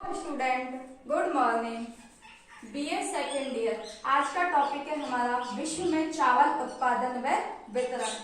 Student, good morning. BA second year. आज का topic है हमारा विश्व में चावल उत्पादन व वितरण।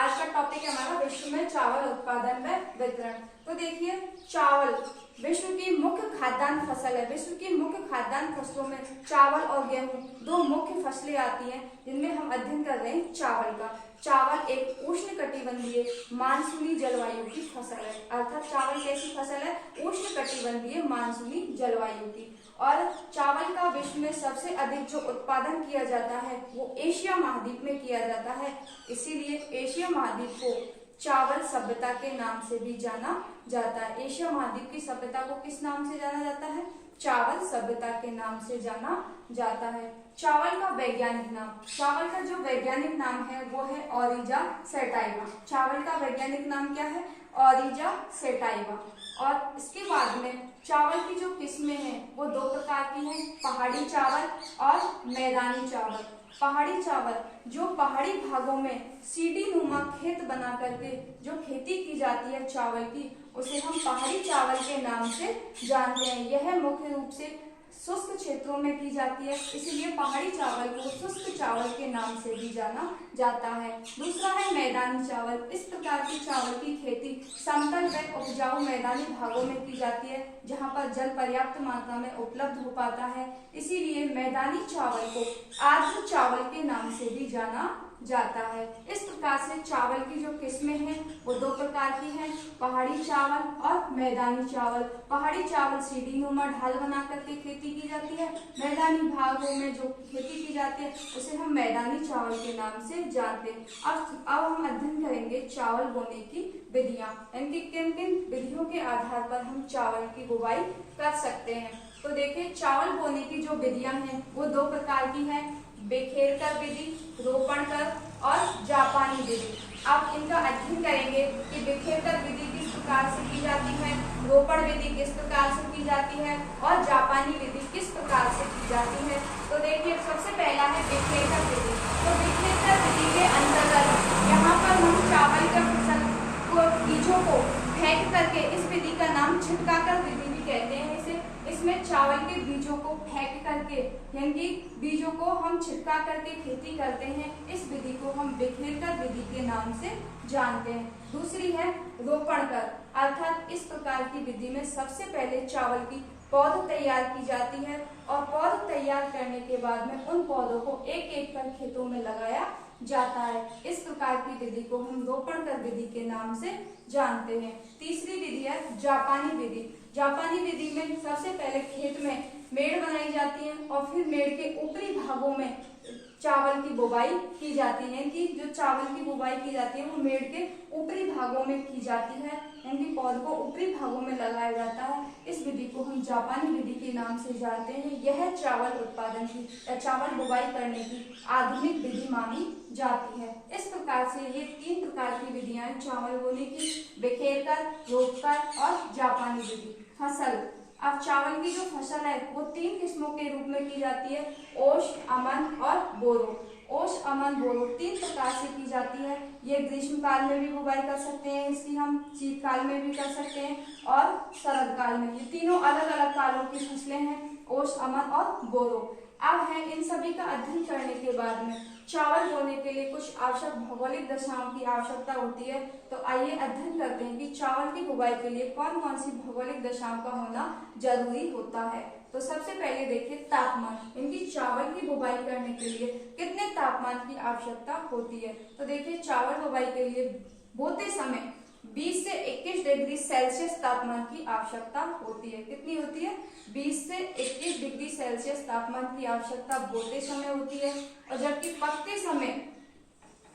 आज का टॉपिक है हमारा विश्व में चावल उत्पादन व वितरण। तो देखिए, चावल विश्व की मुख्य खाद्यान्न फसल है। विश्व की मुख्य खाद्यान्न फसलों में चावल और गेहूं दो मुख्य फसलें आती हैं, जिनमें हम अध्ययन कर रहे हैं चावल का। चावल एक उष्णकटिबंधीय मानसूनी जलवायु की फसल है। अर्थात चावल कैसी फसल है? उष्णकटिबंधीय मानसूनी जलवायु की। और चावल का विश्व में सबसे अधिक जो उत्पादन किया जाता है वो एशिया महाद्वीप में किया जाता है। इसीलिए एशिया महाद्वीप को चावल सभ्यता के नाम से भी जाना जाता है। एशिया महाद्वीप की सभ्यता को किस नाम से जाना जाता है? चावल सभ्यता के नाम से जाना जाता है। चावल का वैज्ञानिक नाम, चावल का जो वैज्ञानिक नाम है वो है ओरिजा सेटाइवा। चावल का वैज्ञानिक नाम क्या है? ओरिजा सेटाइवा। और इसके बाद में चावल की जो किस्में हैं वो दो प्रकार की हैं, पहाड़ी चावल और मैदानी चावल। पहाड़ी चावल जो पहाड़ी भागों में सीढ़ी नुमा खेत बना करके जो खेती की जाती है चावल की, उसे हम पहाड़ी चावल के नाम से जानते हैं। यह मुख्य रूप से शुष्क क्षेत्रों में की जाती है, इसीलिए पहाड़ी चावल को शुष्क चावल के नाम से भी जाना जाता है। दूसरा है मैदानी चावल। इस प्रकार की चावल की खेती समतल व उपजाऊ मैदानी भागों में की जाती है, जहां पर जल पर्याप्त मात्रा में उपलब्ध हो पाता है। इसीलिए मैदानी चावल को आर्द्र चावल के नाम से भी जाना जाता है। इस प्रकार से चावल की जो किस्में हैं वो दो प्रकार की हैं, पहाड़ी चावल और मैदानी चावल। पहाड़ी चावल सीढ़ी नुमा ढाल बना करके खेती की जाती है। मैदानी भागों में जो खेती की जाती है उसे हम मैदानी चावल के नाम से जानते हैं। अब हम अध्ययन करेंगे चावल बोने की विधियां, यानी किन किन विधियों के आधार पर हम चावल की बुवाई कर सकते हैं। तो देखिए, चावल बोने की जो विधियां हैं वो दो प्रकार की हैं, बिखेर कर विधि, रोपण कर और जापानी विधि। अब इनका अध्ययन करेंगे कि बिखेर कर विधि किस प्रकार से की जाती है, रोपण विधि किस प्रकार से की जाती है और जापानी विधि किस प्रकार से की जाती है। तो देखिए, सबसे पहला है बिखेर कर विधि। तो बिखेर कर विधि के अंतर्गत यहाँ पर हम चावल के फसल को बीजों को फेंक करके, इस विधि का नाम छिटकाकर विधि भी कहते हैं इसे। इसमें चावल के बीजों को फेंक करके, यानी बीजों को हम छिटका करके खेती करते हैं। इस विधि को हम बिखेर कर विधि के नाम से जानते हैं। दूसरी है रोपण कर, अर्थात इस प्रकार की विधि में सबसे पहले चावल की पौध तैयार की जाती है और पौध तैयार करने के बाद में उन पौधों को एक एक कर खेतों में लगाया जाता है। इस प्रकार की विधि को हम रोपण कर विधि के नाम से जानते हैं। तीसरी विधि है जापानी विधि। जापानी विधि में सबसे पहले खेत में मेड़ बनाई जाती है और फिर मेड़ के ऊपरी भागों में चावल की बुवाई की जाती है। कि जो चावल की बुवाई की जाती है वो मेड़ के ऊपरी भागों में की जाती है, यानी पौध को ऊपरी भागों में लगाया जाता है। इस विधि को हम जापानी विधि के नाम से जानते हैं। यह चावल उत्पादन की या चावल बुवाई करने की आधुनिक विधि मानी जाती है। इस प्रकार से ये तीन प्रकार की विधियां हैं चावल बोने की, बिखेर कर, रोप कर और जापानी विधि। फसल, अब चावल की जो फसल है वो तीन किस्मों के रूप में की जाती है, ओश, अमन और बोरो। ओश, अमन, बोरो तीन प्रकार से की जाती है। ये ग्रीष्म काल में भी बुवाई कर सकते हैं इसकी हम, शीत काल में भी कर सकते हैं और शरद काल में। ये तीनों अलग अलग कालों की फसलें हैं, ओश, अमन और बोरो। अब है इन सभी का अध्ययन करने के बाद में चावल बोने के लिए कुछ आवश्यक भौगोलिक दशाओं की आवश्यकता होती है। तो आइए अध्ययन करते हैं कि चावल की बुवाई के लिए कौन कौन सी भौगोलिक दशाओं का होना जरूरी होता है। तो सबसे पहले देखिए तापमान, इनकी चावल की बुवाई करने के लिए कितने तापमान की आवश्यकता होती है। तो देखिए, चावल बुवाई के लिए बोते समय 20 से 21 डिग्री सेल्सियस तापमान की आवश्यकता होती है। कितनी होती है? 20 से 21 डिग्री सेल्सियस तापमान की आवश्यकता बोते समय होती है, और जबकि पकते समय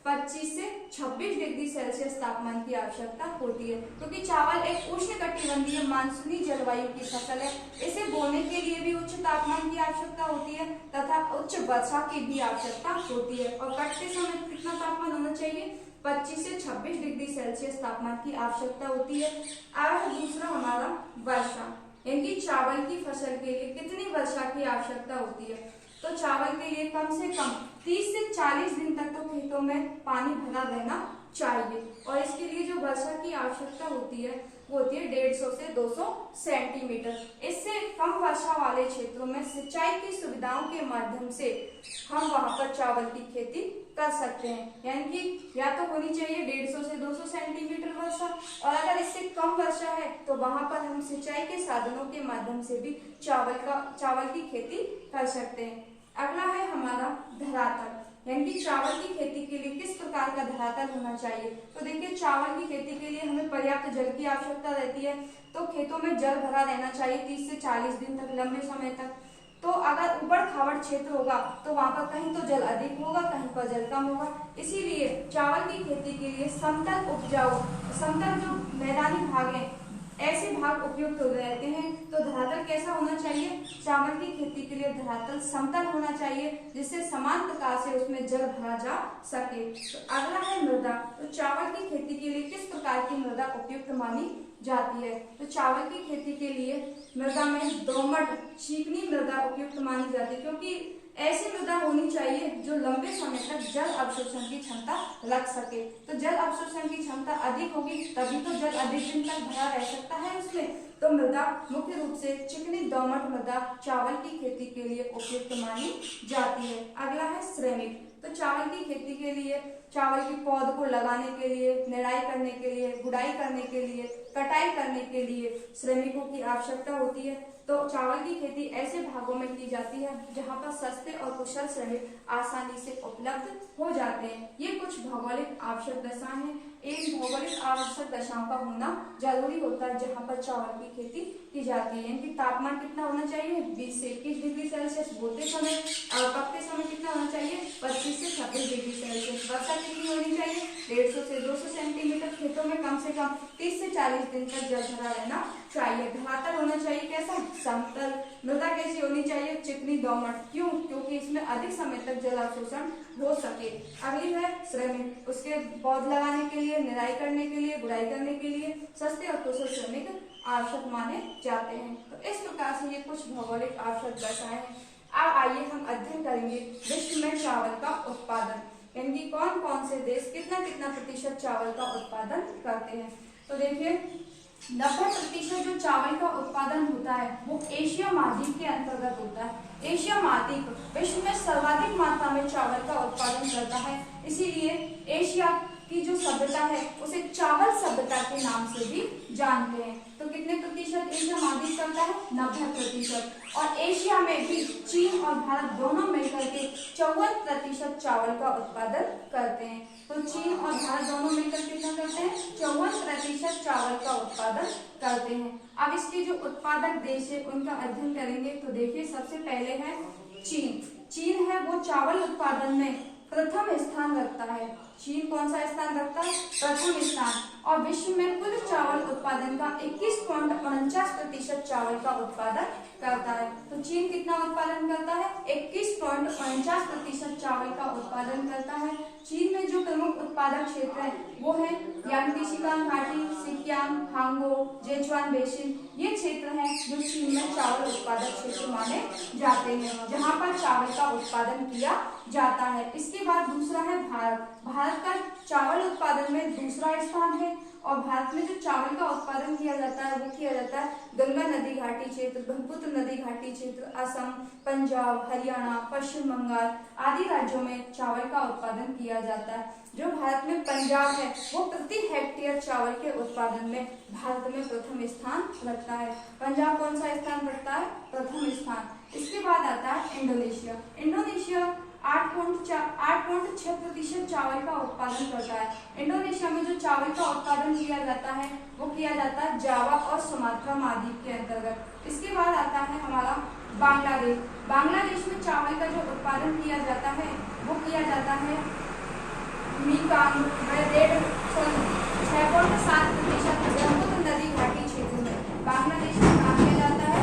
25 से 26 डिग्री सेल्सियस तापमान की आवश्यकता होती है। क्योंकि चावल एक उष्णकटिबंधीय मानसूनी जलवायु की फसल है, इसे बोने के लिए भी उच्च तापमान की आवश्यकता होती है तथा उच्च वर्षा की भी आवश्यकता होती है। और कटते समय कितना तापमान होना चाहिए? 25 से 26 डिग्री सेल्सियस तापमान की आवश्यकता होती है। अब दूसरा हमारा वर्षा, यानी चावल की फसल के लिए कितनी वर्षा की आवश्यकता होती है। तो चावल के लिए कम से कम 30 से 40 दिन तक तो खेतों में पानी भरा रहना चाहिए, और इसके लिए जो वर्षा की आवश्यकता होती है वो होती है 150 से 200 सेंटीमीटर। इससे वाले क्षेत्रों में सिंचाई की सुविधाओं के माध्यम से हम वहां पर चावल की खेती कर सकते हैं। यानी कि या तो होनी चाहिए 150 से 200 सेंटीमीटर वर्षा, और अगर इससे कम वर्षा है तो वहां पर हम सिंचाई के साधनों के माध्यम से भी चावल की खेती कर सकते हैं। अगला है हमारा धरातल, यानी कि चावल की खेती के लिए किस प्रकार का धरातल होना चाहिए। तो देखिए, चावल की खेती के लिए हमें पर्याप्त जल की आवश्यकता रहती है, तो खेतों में जल भरा रहना चाहिए 30 से 40 दिन तक, लंबे समय तक। तो अगर ऊबड़ खाबड़ क्षेत्र होगा तो वहां पर कहीं तो जल अधिक होगा, कहीं पर जल कम होगा। इसीलिए चावल की खेती के लिए समतल जो मैदानी भाग है, ऐसे भाग उपयुक्त रहते हैं। तो धरातल कैसा होना चाहिए, चावल की खेती के लिए धरातल समतल होना चाहिए, जिससे समान प्रकार से उसमें जल भरा जा सके। तो अगला है मृदा। तो चावल की खेती के लिए किस प्रकार की मृदा उपयुक्त मानी जाती है। तो चावल की खेती के लिए मृदा में दोमट चिकनी मृदा उपयुक्त मानी जाती है, क्योंकि ऐसी मृदा होनी चाहिए जो लंबे समय तक जल अवशोषण की क्षमता रख सके। तो जल अवशोषण की क्षमता अधिक होगी तभी तो जल अधिक दिन तक भरा रह सकता है उसमें। तो मृदा मुख्य रूप से चिकनी दोमट मृदा चावल की खेती के लिए उपयुक्त मानी जाती है। अगला है श्रमिक। तो चावल की खेती के लिए, चावल की पौध को लगाने के लिए, निराई करने के लिए, गुड़ाई करने के लिए, कटाई करने के लिए श्रमिकों की आवश्यकता होती है। तो चावल की खेती ऐसे भागों में की जाती है जहां पर सस्ते और कुशल श्रमिक आसानी से उपलब्ध हो जाते हैं। ये कुछ भौगोलिक आवश्यक दशाएं हैं। एक भौगोलिक आवश्यक दशाओं का होना जरूरी होता है जहां पर चावल की खेती की जाती है। इनकी तापमान कितना होना चाहिए, 20 से 21 डिग्री सेल्सियस बोते समय, और पकते समय कितना होना चाहिए, 25 से 26 डिग्री सेल्सियस। वर्षा कितनी होनी चाहिए, 150 से 200 सेंटीमीटर। खेतों में कम से कम 30 से 40 दिन तक जल भरा रहना चाहिए। धरातल होना चाहिए कैसा, समतल। मृदा कैसी होनी चाहिए, चिकनी दोमट। क्यों, क्योंकि इसमें अधिक समय तक जल अवशोषण हो सके। अगली है श्रमिक। उसके पौध लगाने के लिए, निराई करने के लिए, गुड़ाई करने के लिए सस्ते और कुशल श्रमिक आवश्यक माने जाते हैं। तो इस प्रकार से ये कुछ भौगोलिक आवश्यक दशाएं हैं। अब आइए हम अध्ययन करेंगे विश्व में चावल का उत्पादन, यानी कि कौन कौन से देश कितना कितना प्रतिशत चावल का उत्पादन करते हैं। तो देखिए, 90% जो चावल का उत्पादन होता है वो एशिया महाद्वीप के अंतर्गत होता है। एशिया महाद्वीप विश्व में सर्वाधिक मात्रा में चावल का उत्पादन करता है, इसीलिए एशिया की जो सभ्यता है उसे चावल सभ्यता के नाम से भी जानते हैं। तो कितने प्रतिशत एशिया महाद्वीप करता है, 90%। और एशिया में भी चीन और भारत दोनों मिलकर के 54% चावल का उत्पादन करते हैं। तो चीन और भारत दोनों मिलकर कितना करते हैं, 54% चावल का उत्पादन करते हैं। अब इसके जो उत्पादक देश है उनका अध्ययन करेंगे। तो देखिए, सबसे पहले है चीन। चीन है वो चावल उत्पादन में प्रथम स्थान रखता है। चीन कौन सा स्थान रखता है, प्रथम स्थान। और विश्व में कुल चावल उत्पादन का 21.49% चावल का उत्पादन करता है। तो चीन कितना उत्पादन करता है, 21.49% चावल का उत्पादन करता है। चीन में जो प्रमुख उत्पादक क्षेत्र है वो है यांगत्से शिकांग घाटी, सिकियांग, हांगो, जेचुआन बेसिन। ये क्षेत्र हैं जो चीन में चावल उत्पादक क्षेत्र माने जाते हैं, जहां पर चावल का उत्पादन किया जाता है। इसके बाद दूसरा है भारत। भारत का चावल उत्पादन में दूसरा स्थान है। और भारत में जो चावल का उत्पादन किया जाता है वो किया जाता है गंगा नदी घाटी क्षेत्र, ब्रह्मपुत्र नदी घाटी क्षेत्र, असम, पंजाब, हरियाणा, पश्चिम बंगाल आदि राज्यों में चावल का उत्पादन किया जाता है। जो भारत में पंजाब है वो प्रति हेक्टेयर चावल के उत्पादन में भारत में प्रथम स्थान रखता है। पंजाब कौन सा स्थान रखता है, प्रथम स्थान। इसके बाद आता है इंडोनेशिया। इंडोनेशिया 8.6% चावल का उत्पादन करता है। इंडोनेशिया में जो चावल का उत्पादन किया जाता है वो किया जाता है जावा और सुमात्रा महाद्वीप के अंतर्गत। इसके बाद आता है हमारा बांग्लादेश। बांग्लादेश में चावल का जो उत्पादन किया जाता है वो किया जाता है मीकांग में 6.7% ब्रह्मपुत्र नदी घाटी क्षेत्र में। बांग्लादेश में कहा किया जाता है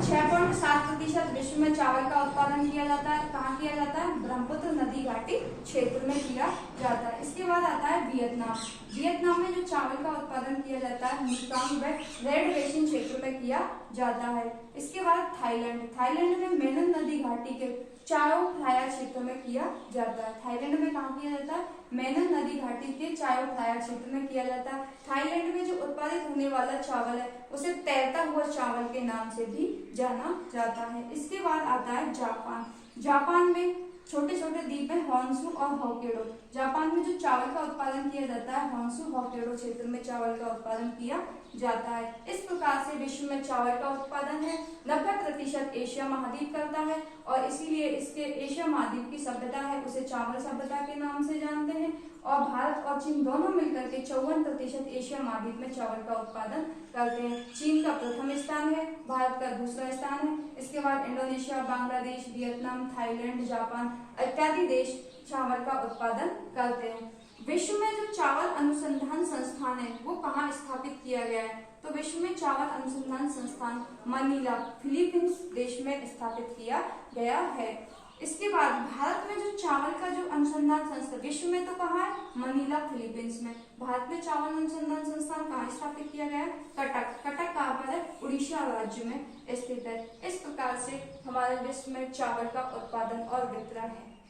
6.7% विश्व में चावल का उत्पादन किया जाता है। कहाँ किया जाता है, ब्रह्मपुत्र नदी घाटी क्षेत्र में किया जाता है। इसके बाद आता है वियतनाम। वियतनाम में जो चावल का उत्पादन किया जाता है मीकांग व रेड बेसिन क्षेत्र में किया जाता है। इसके बाद थाईलैंड। थाईलैंड में मेनन नदी घाटी के चायो फ्राया क्षेत्र में किया जाता है। थाईलैंड में कहाँ किया जाता है? मेनन नदी घाटी के चायो फ्राया क्षेत्र में किया जाता है। थाईलैंड में जो उत्पादित होने वाला चावल है उसे तैरता हुआ चावल के नाम से भी जाना जाता है। इसके बाद आता है जापान। जापान में छोटे छोटे द्वीप है होन्शु और होक्काइडो। जापान में जो चावल का उत्पादन किया जाता है होन्शु होक्काइडो क्षेत्र में चावल का उत्पादन किया जाता है। इस प्रकार से विश्व में चावल का उत्पादन है 90% एशिया महाद्वीप करता है और इसीलिए इसके एशिया महाद्वीप की सभ्यता है उसे चावल सभ्यता के नाम से जानते हैं। और भारत और चीन दोनों मिलकर के 54% एशिया महाद्वीप में चावल का उत्पादन करते हैं। चीन का प्रथम स्थान है, भारत का दूसरा स्थान है। इसके बाद Indonesia, Bangladesh, Vietnam, Thailand, Japan इत्यादि देश चावल का उत्पादन करते हैं। विश्व में जो चावल अनुसंधान संस्थान है वो कहाँ स्थापित किया गया है? तो विश्व में चावल अनुसंधान संस्थान मनीला फिलीपींस देश में स्थापित किया गया है। इसके बाद भारत में जो चावल का जो अनुसंधान संस्थान विश्व में तो कहाँ है? मनीला फिलीपींस में। भारत में चावल अनुसंधान संस्थान कहाँ स्थापित किया गया है? कटक। कटक कहाँ पर है? उड़ीसा राज्य में स्थित है। इस प्रकार से हमारे विश्व में चावल का उत्पादन और वितरण है।